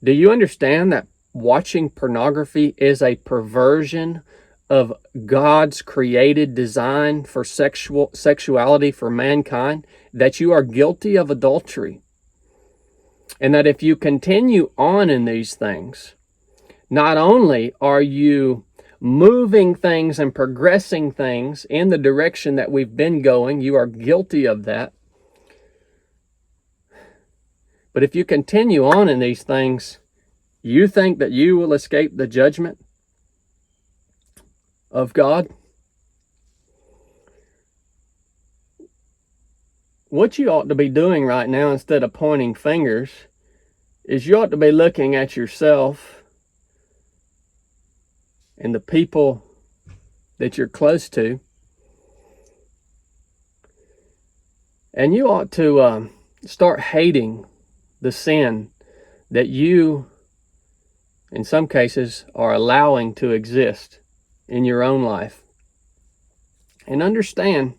Do you understand that watching pornography is a perversion of God's created design for sexuality for mankind? That you are guilty of adultery. And that if you continue on in these things, not only are you moving things and progressing things in the direction that we've been going, you are guilty of that. But if you continue on in these things, you think that you will escape the judgment of God? What you ought to be doing right now, instead of pointing fingers, is you ought to be looking at yourself and the people that you're close to, and you ought to start hating the sin that you, in some cases, are allowing to exist in your own life. And understand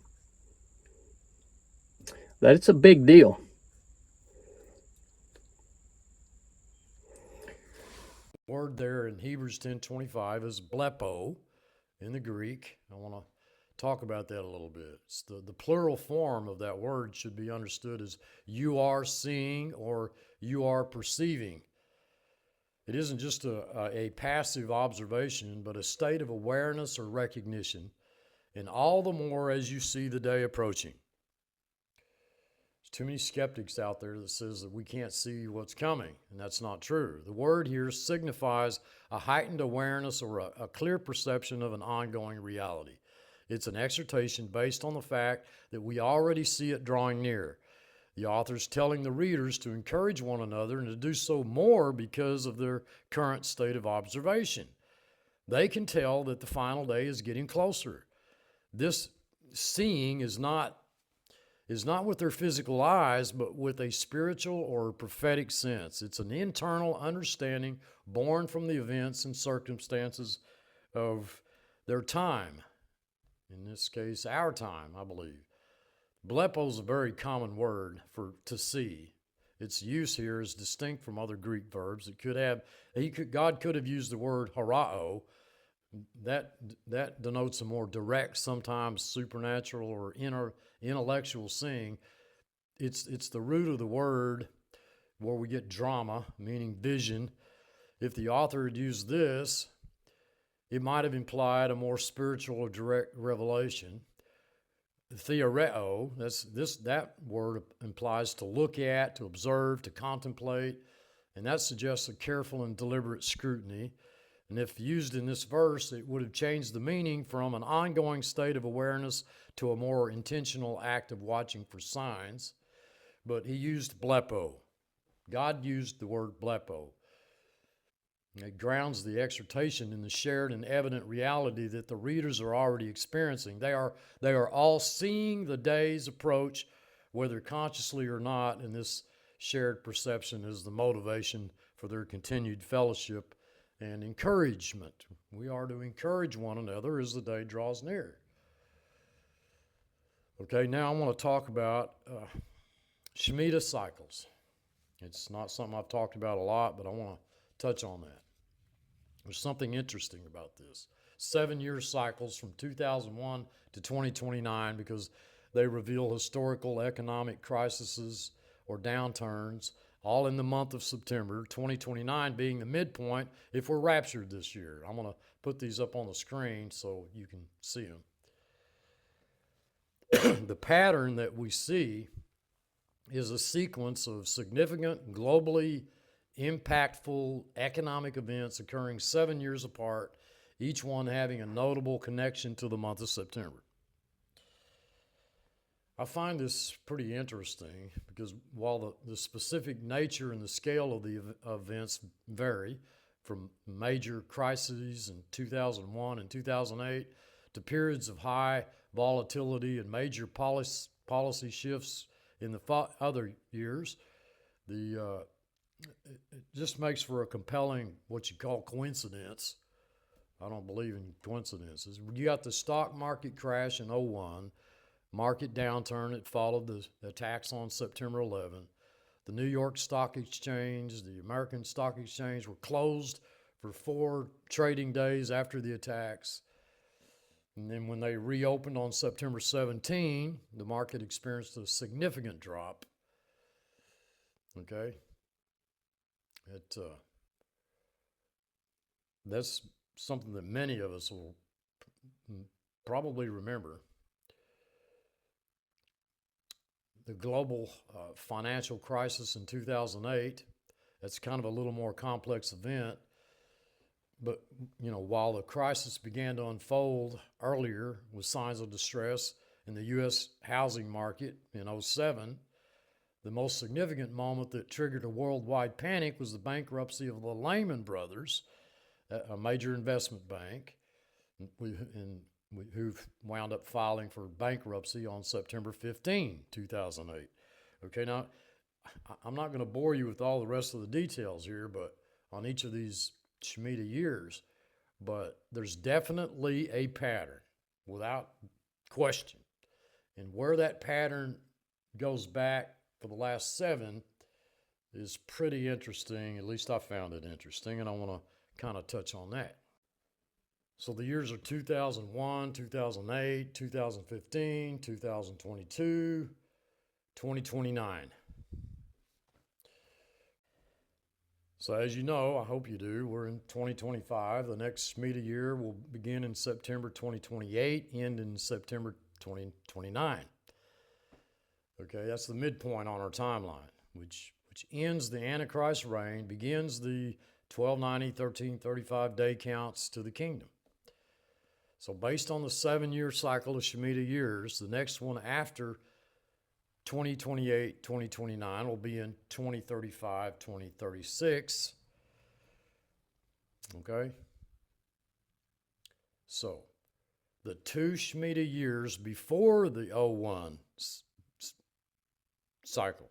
that it's a big deal. Word there in Hebrews 10:25 is blepo in the Greek. I want to talk about that a little bit. It's the plural form of that word should be understood as you are seeing or you are perceiving. It isn't just a passive observation, but a state of awareness or recognition, and all the more as you see the day approaching. There's too many skeptics out there that says that we can't see what's coming, and that's not true. The word here signifies a heightened awareness or a clear perception of an ongoing reality. It's an exhortation based on the fact that we already see it drawing near. The author's telling the readers to encourage one another and to do so more because of their current state of observation. They can tell that the final day is getting closer. This seeing is not with their physical eyes, but with a spiritual or prophetic sense. It's an internal understanding born from the events and circumstances of their time. In this case, our time, I believe. Blepo is a very common word for to see. Its use here is distinct from other Greek verbs. God could have used the word horao. That denotes a more direct, sometimes supernatural or intellectual seeing. It's the root of the word where we get drama, meaning vision. If the author had used this, it might have implied a more spiritual or direct revelation. Theoreo, that word implies to look at, to observe, to contemplate, and that suggests a careful and deliberate scrutiny. And if used in this verse, it would have changed the meaning from an ongoing state of awareness to a more intentional act of watching for signs. But he used blepo. God used the word blepo. It grounds the exhortation in the shared and evident reality that the readers are already experiencing. They are all seeing the days approach, whether consciously or not, and this shared perception is the motivation for their continued fellowship and encouragement. We are to encourage one another as the day draws near. Okay, now I want to talk about Shemitah cycles. It's not something I've talked about a lot, but I want to touch on that. There's something interesting about this. 7-year cycles from 2001 to 2029 because they reveal historical economic crises or downturns, all in the month of September, 2029 being the midpoint if we're raptured this year. I'm going to put these up on the screen so you can see them. The pattern that we see is a sequence of significant, globally impactful economic events occurring 7 years apart, each one having a notable connection to the month of September. I find this pretty interesting because while the specific nature and the scale of the events vary, from major crises in 2001 and 2008 to periods of high volatility and major policy shifts in the other years, it just makes for a compelling, what you call, coincidence. I don't believe in coincidences. You got the stock market crash in 2001, market downturn that followed the attacks on September 11, The New York Stock Exchange, the American Stock Exchange were closed for 4 trading days after the attacks. And then when they reopened on September 17, the market experienced a significant drop. Okay? That's something that many of us will probably remember. The global financial crisis in 2008, that's kind of a little more complex event. But, while the crisis began to unfold earlier with signs of distress in the U.S. housing market in 2007, the most significant moment that triggered a worldwide panic was the bankruptcy of the Lehman Brothers, a major investment bank, who wound up filing for bankruptcy on September 15, 2008. Okay, now, I'm not going to bore you with all the rest of the details here, but on each of these Shemitah years, but there's definitely a pattern, without question. And where that pattern goes back for the last 7 is pretty interesting. At least I found it interesting, and I want to kind of touch on that. So the years are 2001, 2008, 2015, 2022, 2029. So as you know, I hope you do, we're in 2025. The next Shemitah year will begin in September 2028, end in September 2029. Okay, that's the midpoint on our timeline, which ends the Antichrist reign, begins the 1290, 1335 day counts to the kingdom. So based on the 7-year cycle of Shemitah years, the next one after 2028, 2029 will be in 2035, 2036. Okay? So, the 2 Shemitah years before the 01 cycle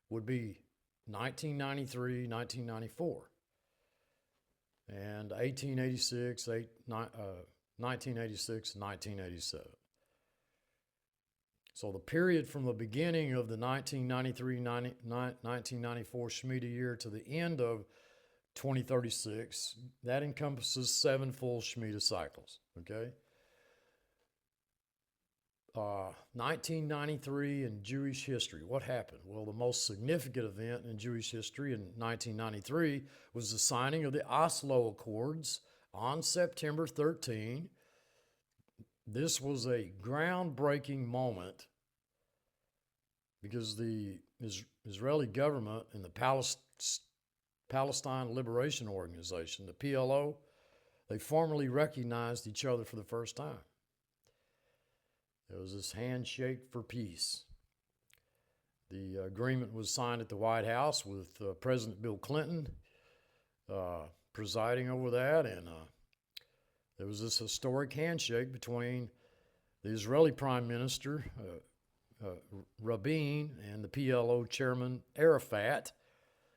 would be 1993, 1994, and 1886, 1986, 1987. So the period from the beginning of the 1993-1994 Shemitah year to the end of 2036, that encompasses 7 full Shemitah cycles, okay? 1993 in Jewish history, what happened? Well, the most significant event in Jewish history in 1993 was the signing of the Oslo Accords on September 13. This was a groundbreaking moment because the Israeli government and the Palestine Liberation Organization, the PLO, they formally recognized each other for the first time. There was this handshake for peace. The agreement was signed at the White House with President Bill Clinton presiding over that, and there was this historic handshake between the Israeli Prime Minister, Rabin, and the PLO chairman, Arafat,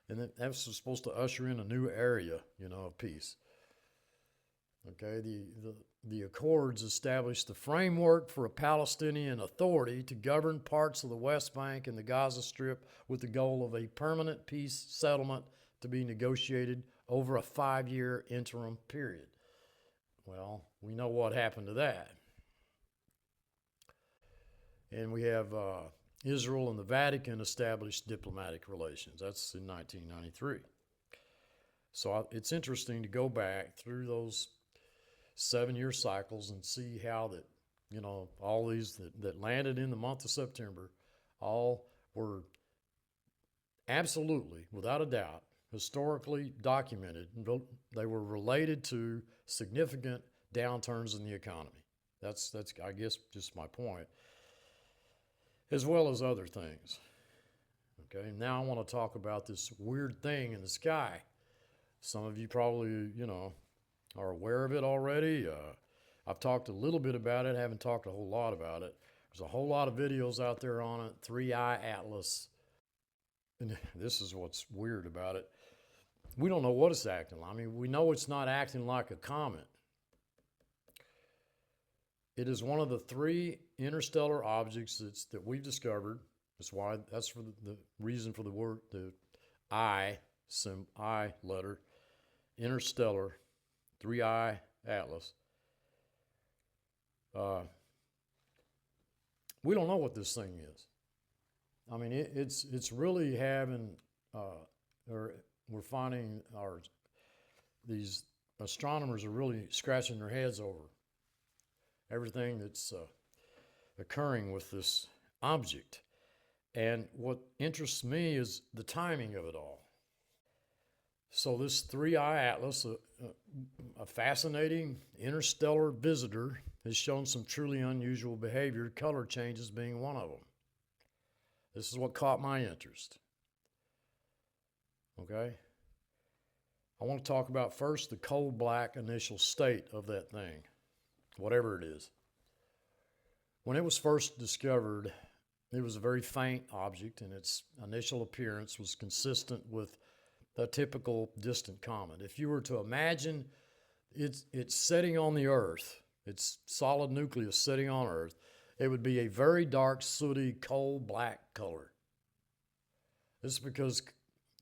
and that was supposed to usher in a new area, of peace. Okay, the Accords established the framework for a Palestinian authority to govern parts of the West Bank and the Gaza Strip with the goal of a permanent peace settlement to be negotiated over a 5-year interim period. Well, we know what happened to that. And we have Israel and the Vatican established diplomatic relations. That's in 1993. So it's interesting to go back through those 7-year cycles and see how that, all these that landed in the month of September, all were absolutely, without a doubt, historically documented. They were related to significant downturns in the economy. That's I guess just my point, as well as other things. Okay, now I want to talk about this weird thing in the sky. Some of you probably, are aware of it already. I've talked a little bit about it, haven't talked a whole lot about it. There's a whole lot of videos out there on it, 3i Atlas. And this is what's weird about it. We don't know what it's acting like. I mean, we know it's not acting like a comet. It is one of the 3 interstellar objects that we've discovered That's for the reason for the word, the I letter, interstellar, 3i Atlas. We don't know what this thing is. I mean, it's really having, or we're finding these astronomers are really scratching their heads over everything that's occurring with this object. And what interests me is the timing of it all. So this 3i Atlas, a fascinating interstellar visitor, has shown some truly unusual behavior, color changes being one of them. This is what caught my interest. Okay? I want to talk about first the coal black initial state of that thing, whatever it is. When it was first discovered, it was a very faint object, and its initial appearance was consistent with a typical distant comet. If you were to imagine it's sitting on the Earth, its solid nucleus sitting on Earth, it would be a very dark, sooty, coal black color. This is because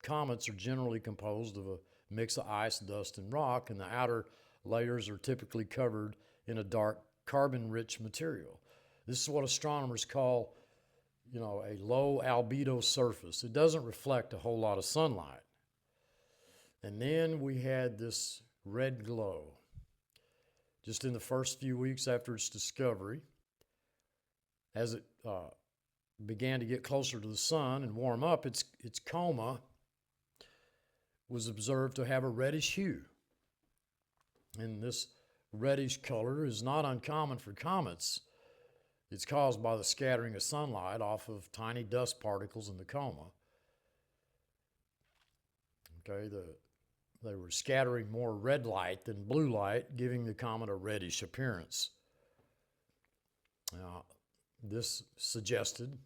comets are generally composed of a mix of ice, dust, and rock, and the outer layers are typically covered in a dark, carbon-rich material. This is what astronomers call, a low albedo surface. It doesn't reflect a whole lot of sunlight. And then we had this red glow. Just in the first few weeks after its discovery, as it began to get closer to the sun and warm up, its coma was observed to have a reddish hue. And this reddish color is not uncommon for comets. It's caused by the scattering of sunlight off of tiny dust particles in the coma. Okay, they were scattering more red light than blue light, giving the comet a reddish appearance. Now, this suggested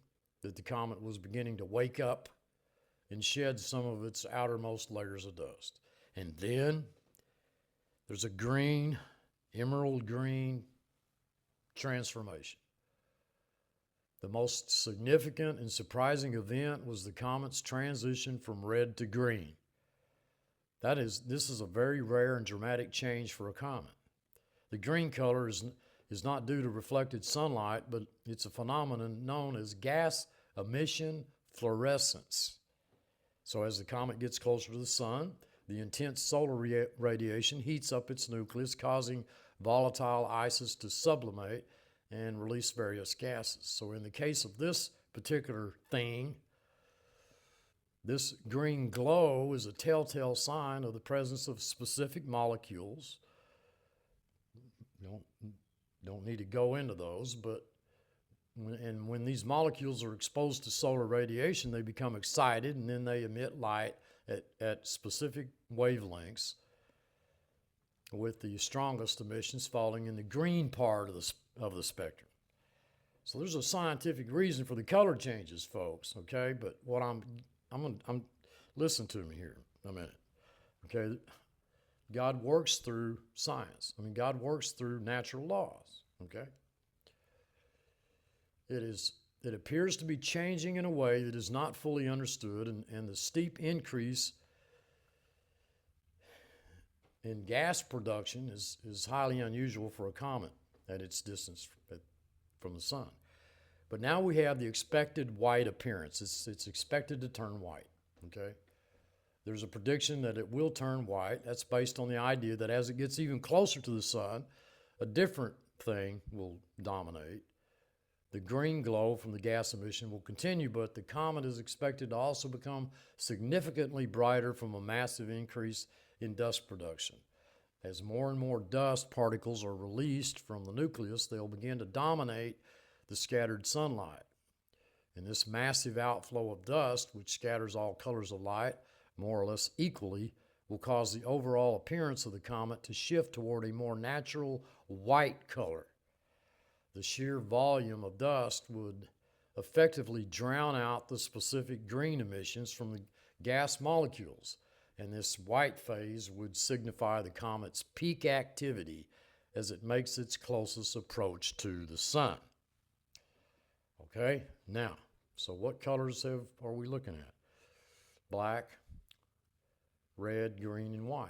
that the comet was beginning to wake up and shed some of its outermost layers of dust. And then there's a green, emerald green transformation. The most significant and surprising event was the comet's transition from red to green. This is a very rare and dramatic change for a comet. The green color is not due to reflected sunlight, but it's a phenomenon known as gas emission fluorescence. So as the comet gets closer to the sun, the intense solar radiation heats up its nucleus, causing volatile ices to sublimate and release various gases. So in the case of this particular thing, this green glow is a telltale sign of the presence of specific molecules. Don't need to go into those, but when these molecules are exposed to solar radiation, they become excited, and then they emit light at specific wavelengths, with the strongest emissions falling in the green part of the spectrum. So there's a scientific reason for the color changes, folks. Okay, but what I'm listen to me here a minute. Okay, God works through science. God works through natural laws. Okay. It appears to be changing in a way that is not fully understood, and the steep increase in gas production is highly unusual for a comet at its distance from the sun. But now we have the expected white appearance. It's expected to turn white, okay? There's a prediction that it will turn white. That's based on the idea that as it gets even closer to the sun, a different thing will dominate. The green glow from the gas emission will continue, but the comet is expected to also become significantly brighter from a massive increase in dust production. As more and more dust particles are released from the nucleus, they'll begin to dominate the scattered sunlight. And this massive outflow of dust, which scatters all colors of light more or less equally, will cause the overall appearance of the comet to shift toward a more natural white color. The sheer volume of dust would effectively drown out the specific green emissions from the gas molecules, and this white phase would signify the comet's peak activity as it makes its closest approach to the sun. Okay, now, So what colors are we looking at? Black, red, green, and white.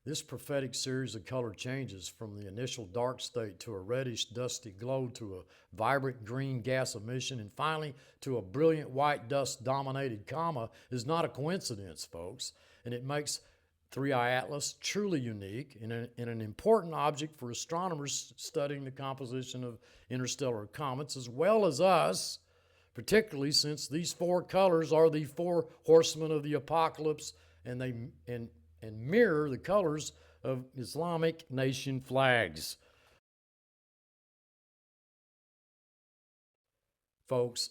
This prophetic series of color changes from the initial dark state to a reddish, dusty glow to a vibrant green gas emission and finally to a brilliant white dust-dominated comma is not a coincidence, folks, and it makes 3i Atlas truly unique and an important object for astronomers studying the composition of interstellar comets as well as us, particularly since these four colors are the four horsemen of the apocalypse and they mirror the colors of Islamic nation flags. Folks,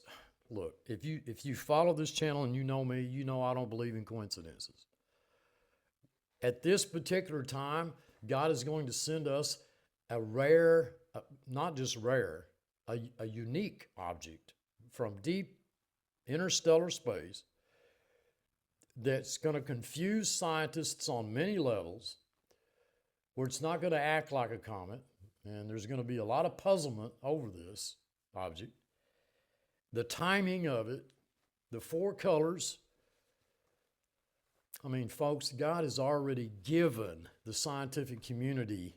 look, if you follow this channel and you know me, you know I don't believe in coincidences. At this particular time, God is going to send us a rare, not just rare, a unique object from deep interstellar space that's going to confuse scientists on many levels, where it's not going to act like a comet, and there's going to be a lot of puzzlement over this object. The timing of it, the four colors. I mean, folks, God has already given the scientific community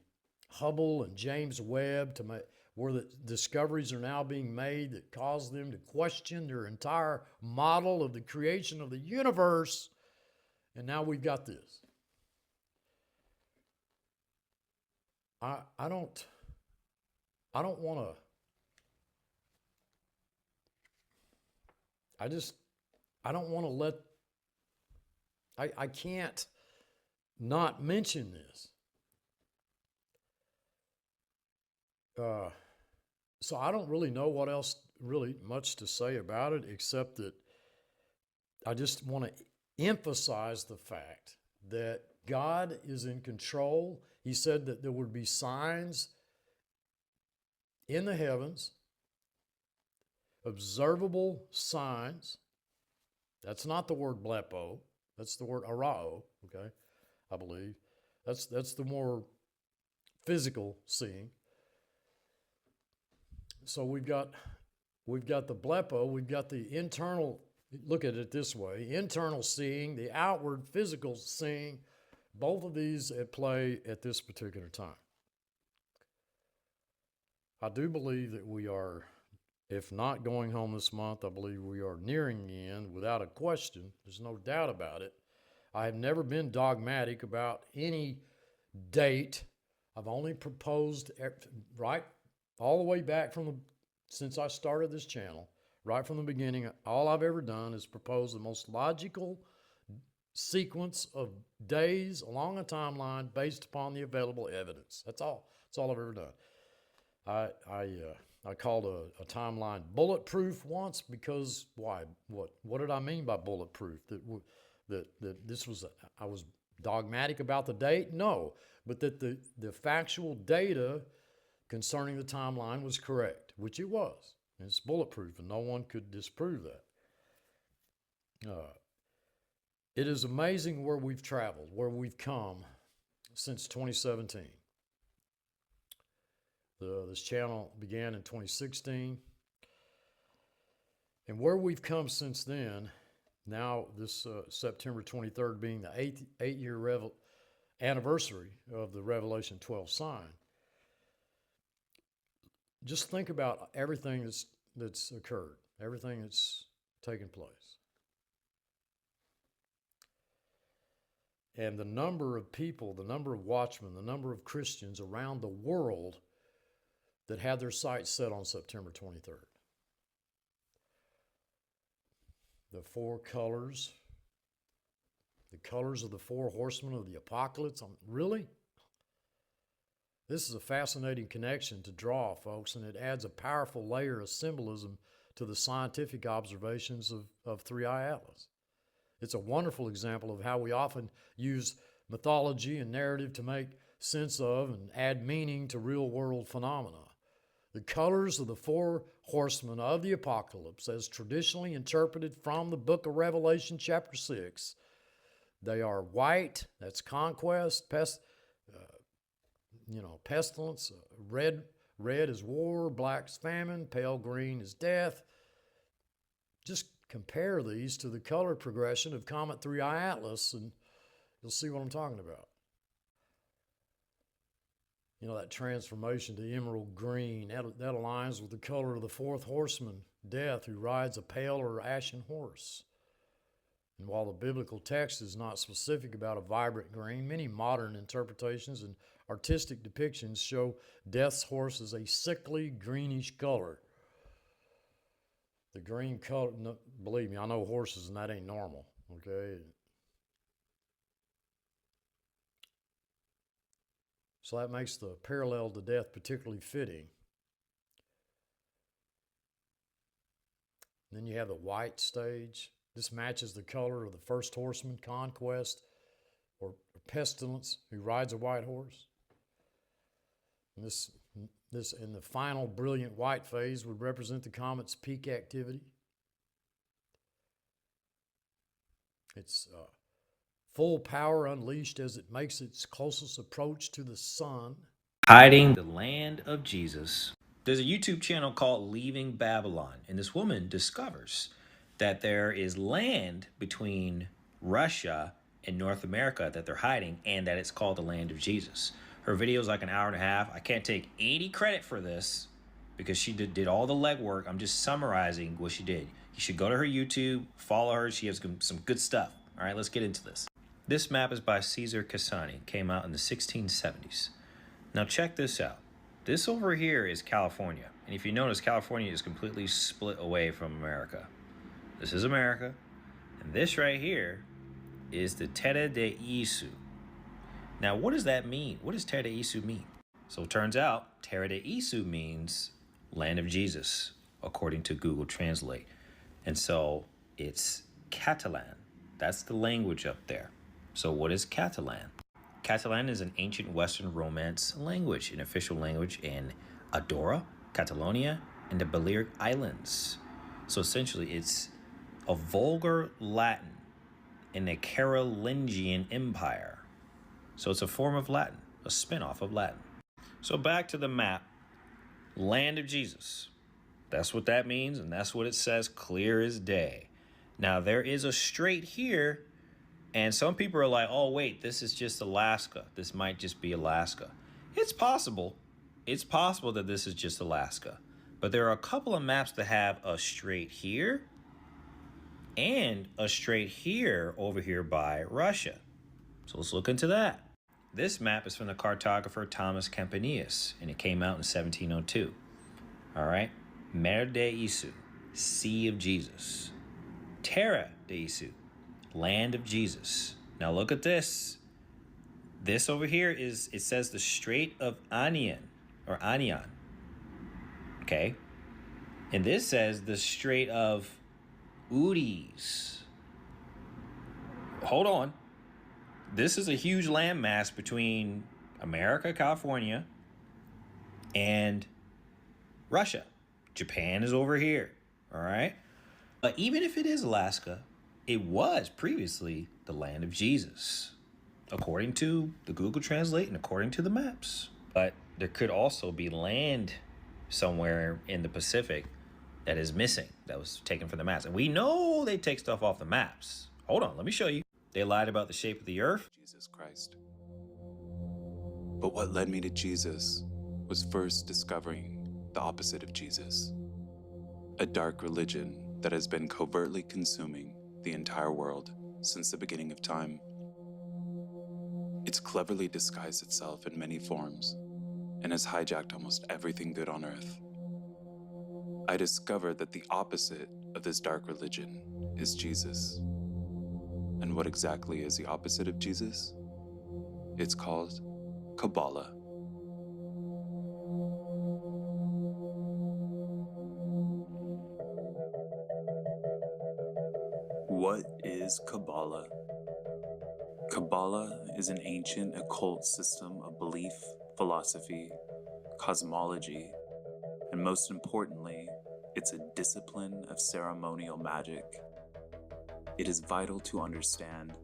Hubble and James Webb to make, where the discoveries are now being made that cause them to question their entire model of the creation of the universe. And now we've got this. I don't want to. I don't want to let. I can't not mention this. So I don't really know what else really much to say about it, except that I just want to emphasize the fact that God is in control. He said that there would be signs in the heavens, observable signs. That's not the word blepo. That's the word arao, okay, I believe. That's the more physical seeing. So we've got the blepo, we've got the internal, look at it this way, internal seeing, the outward physical seeing, both of these at play at this particular time. I do believe that we are, if not going home this month, I believe we are nearing the end without a question. There's no doubt about it. I have never been dogmatic about any date. I've only proposed, right, all the way back since I started this channel, right from the beginning, all I've ever done is propose the most logical sequence of days along a timeline based upon the available evidence. That's all. That's all I've ever done. I called a timeline bulletproof once because why? What did I mean by bulletproof? That this was I was dogmatic about the date? No, but that the factual data concerning the timeline was correct, which it was. And it's bulletproof, and no one could disprove that. It is amazing where we've traveled, where we've come since 2017. This channel began in 2016. And where we've come since then, now this September 23rd being the eight-year anniversary of the Revelation 12 sign, just think about everything that's occurred, everything that's taken place. And the number of people, the number of watchmen, the number of Christians around the world that had their sights set on September 23rd. The four colors, the colors of the four horsemen of the apocalypse. Really? This is a fascinating connection to draw, folks, and it adds a powerful layer of symbolism to the scientific observations of 3i Atlas. It's a wonderful example of how we often use mythology and narrative to make sense of and add meaning to real-world phenomena. The colors of the four horsemen of the apocalypse, as traditionally interpreted from the book of Revelation chapter 6, they are white, that's conquest, pestilence, red is war, black's famine, pale green is death. Just compare these to the color progression of Comet 3i Atlas, and you'll see what I'm talking about. You know, that transformation to emerald green, that aligns with the color of the fourth horseman, Death, who rides a pale or ashen horse. And while the biblical text is not specific about a vibrant green, many modern interpretations and artistic depictions show Death's horse as a sickly greenish color. The green color, no, believe me, I know horses and that ain't normal, okay? So that makes the parallel to Death particularly fitting. And then you have the white stage. This matches the color of the first horseman, Conquest, or Pestilence, who rides a white horse. And this in the final brilliant white phase would represent the comet's peak activity. It's full power unleashed as it makes its closest approach to the sun. Hiding the land of Jesus. There's a YouTube channel called Leaving Babylon, and this woman discovers that there is land between Russia and North America that they're hiding, and that it's called the land of Jesus. Her video is like an hour and a half. I can't take any credit for this because she did all the legwork. I'm just summarizing what she did. You should go to her YouTube, follow her. She has some good stuff. All right, let's get into this. This map is by Caesar Cassani. Came out in the 1670s. Now check this out. This over here is California. And if you notice, California is completely split away from America. This is America. And this right here is the Terra de Isu. Now, what does that mean? What does Terra de Isu mean? So it turns out Terra de Isu means land of Jesus, according to Google Translate. And so it's Catalan. That's the language up there. So what is Catalan? Catalan is an ancient Western Romance language, an official language in Andorra, Catalonia, and the Balearic Islands. So essentially, it's a vulgar Latin in the Carolingian Empire. So it's a form of Latin, a spin-off of Latin. So back to the map, land of Jesus. That's what that means, and that's what it says, clear as day. Now, there is a strait here, and some people are like, oh, wait, this is just Alaska. This might just be Alaska. It's possible. It's possible that this is just Alaska. But there are a couple of maps that have a strait here and a strait here over here by Russia. So let's look into that. This map is from the cartographer Thomas Campanillas, and it came out in 1702. All right. Mer de Isu, Sea of Jesus. Terra de Isu, land of Jesus. Now look at this. This over here is, it says the Strait of Anian, or Anian. Okay. And this says the Strait of Uris. Hold on. This is a huge landmass between America, California, and Russia. Japan is over here. All right. But even if it is Alaska, it was previously the land of Jesus, according to the Google Translate and according to the maps. But there could also be land somewhere in the Pacific that is missing, that was taken from the maps. And we know they take stuff off the maps. Hold on, let me show you. They lied about the shape of the earth. Jesus Christ. But what led me to Jesus was first discovering the opposite of Jesus. A dark religion that has been covertly consuming the entire world since the beginning of time. It's cleverly disguised itself in many forms and has hijacked almost everything good on earth. I discovered that the opposite of this dark religion is Jesus. And what exactly is the opposite of Jesus? It's called Kabbalah. What is Kabbalah? Kabbalah is an ancient occult system of belief, philosophy, cosmology, and most importantly, it's a discipline of ceremonial magic. It is vital to understand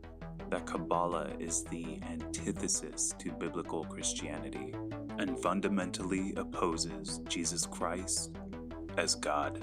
that Kabbalah is the antithesis to biblical Christianity and fundamentally opposes Jesus Christ as God.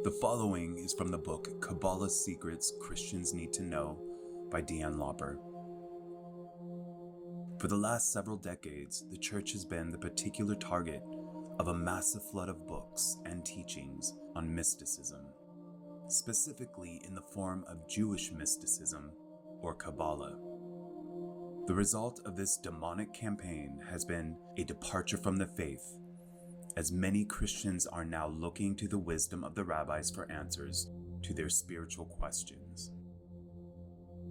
The following is from the book Kabbalah Secrets Christians Need to Know by Deanne Lauper. For the last several decades, the church has been the particular target of a massive flood of books and teachings on mysticism, specifically in the form of Jewish mysticism or Kabbalah. The result of this demonic campaign has been a departure from the faith, as many Christians are now looking to the wisdom of the rabbis for answers to their spiritual questions.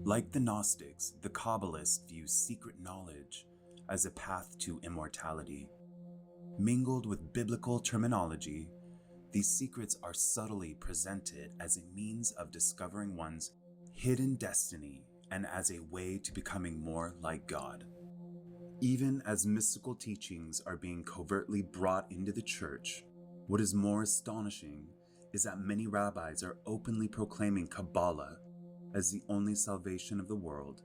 Like the Gnostics, the Kabbalists view secret knowledge as a path to immortality. Mingled with biblical terminology, these secrets are subtly presented as a means of discovering one's hidden destiny and as a way to becoming more like God. Even as mystical teachings are being covertly brought into the church, what is more astonishing is that many rabbis are openly proclaiming Kabbalah as the only salvation of the world,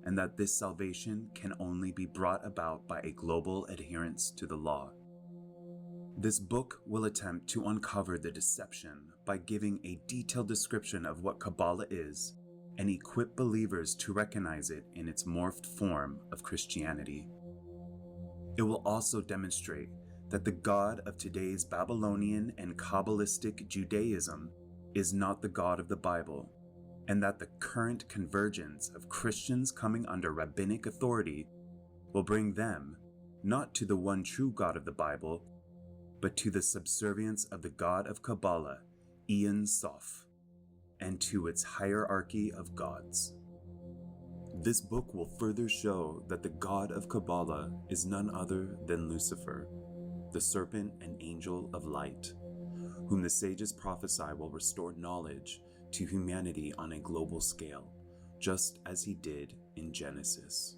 and that this salvation can only be brought about by a global adherence to the law. This book will attempt to uncover the deception by giving a detailed description of what Kabbalah is and equip believers to recognize it in its morphed form of Christianity. It will also demonstrate that the God of today's Babylonian and Kabbalistic Judaism is not the God of the Bible, and that the current convergence of Christians coming under rabbinic authority will bring them not to the one true God of the Bible, but to the subservience of the God of Kabbalah, Ein Sof, and to its hierarchy of gods. This book will further show that the God of Kabbalah is none other than Lucifer, the serpent and angel of light, whom the sages prophesy will restore knowledge to humanity on a global scale, just as he did in Genesis.